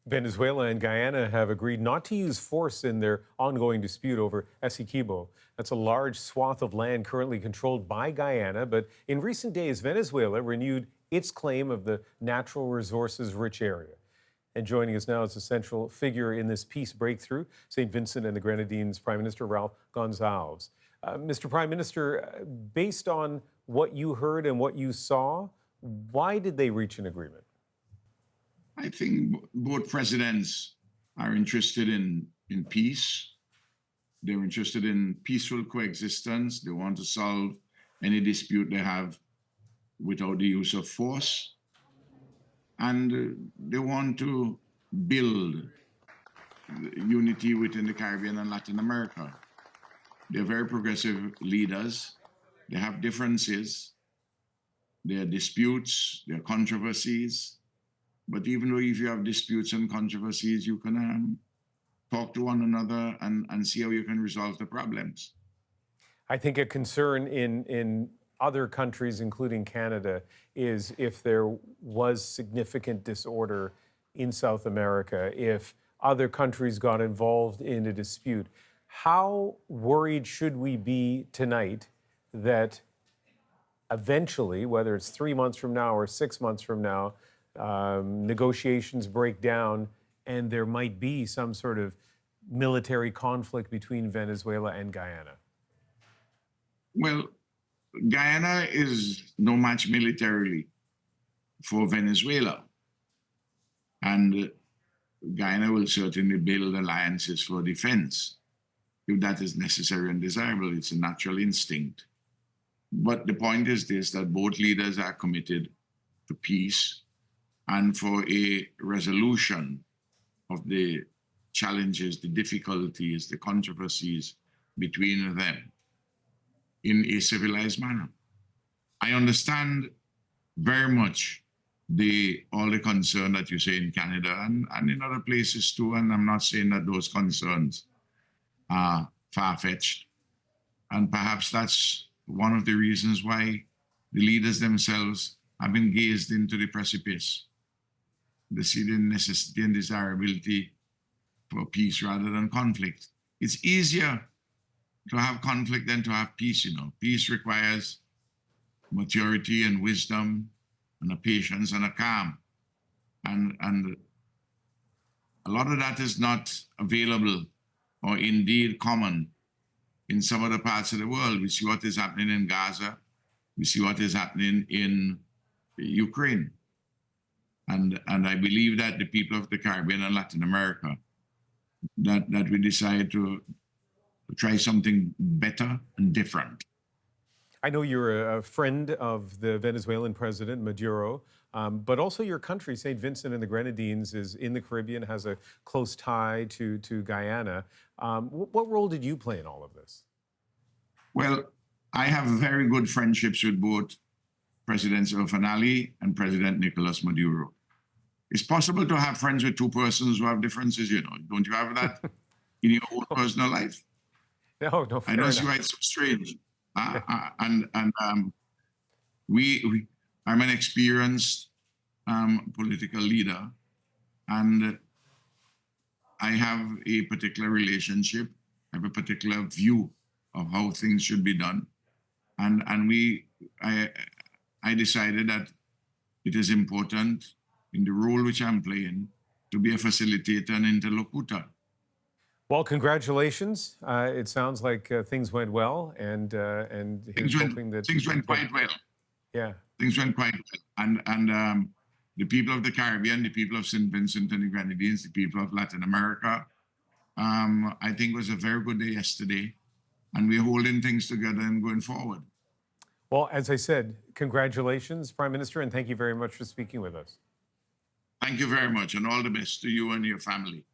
Venezuela and Guyana have agreed not to use force in their ongoing dispute over Essequibo. That's a large swath of land currently controlled by Guyana, but in recent days, Venezuela renewed its claim of the natural resources rich area. And joining us now is a central figure in this peace breakthrough, St. Vincent and the Grenadines Prime Minister Ralph Gonsalves. Mr. Prime Minister, based on what you heard and what you saw, why did they reach an agreement? I think both presidents are interested in peace. They're interested in peaceful coexistence. They want to solve any dispute they have without the use of force. And they want to build unity within the Caribbean and Latin America. They're very progressive leaders. They have differences. There are disputes, there are controversies. But even though if you have disputes and controversies, you can talk to one another and see how you can resolve the problems. I think a concern in other countries, including Canada, is if there was significant disorder in South America, if other countries got involved in a dispute. How worried should we be tonight that eventually, whether it's 3 months from now or 6 months from now, negotiations break down and there might be some sort of military conflict between Venezuela and Guyana? Well, Guyana is no match militarily for Venezuela. And Guyana will certainly build alliances for defense if that is necessary and desirable. It's a natural instinct. But the point is this, that both leaders are committed to peace and for a resolution of the challenges, the difficulties, the controversies between them in a civilized manner. I understand very much all the concern that you say in Canada and in other places too, and I'm not saying that those concerns are far-fetched. And perhaps that's one of the reasons why the leaders themselves have engaged into the precipice. They see the necessity and desirability for peace rather than conflict. It's easier to have conflict than to have peace, you know. Peace requires maturity and wisdom and a patience and a calm. And a lot of that is not available or indeed common in some other parts of the world. We see what is happening in Gaza. We see what is happening in Ukraine. And I believe that the people of the Caribbean and Latin America, that we decide to try something better and different. I know you're a friend of the Venezuelan president, Maduro, but also your country, St. Vincent and the Grenadines, is in the Caribbean, has a close tie to Guyana. What role did you play in all of this? Well, I have very good friendships with both President Elfanali and President Nicolas Maduro. It's possible to have friends with two persons who have differences, you know. Don't you have that in your own personal life? No, I don't see why it's so strange. I'm an experienced political leader, and I have a particular relationship, I have a particular view of how things should be done. And I decided that it is important in the role which I'm playing to be a facilitator and interlocutor. Well, congratulations. It sounds like things went well, and things went quite well. Yeah, things went quite well. And the people of the Caribbean, the people of St. Vincent and the Grenadines, the people of Latin America, I think it was a very good day yesterday, and we're holding things together and going forward. Well, as I said, congratulations, Prime Minister, and thank you very much for speaking with us. Thank you very much, and all the best to you and your family.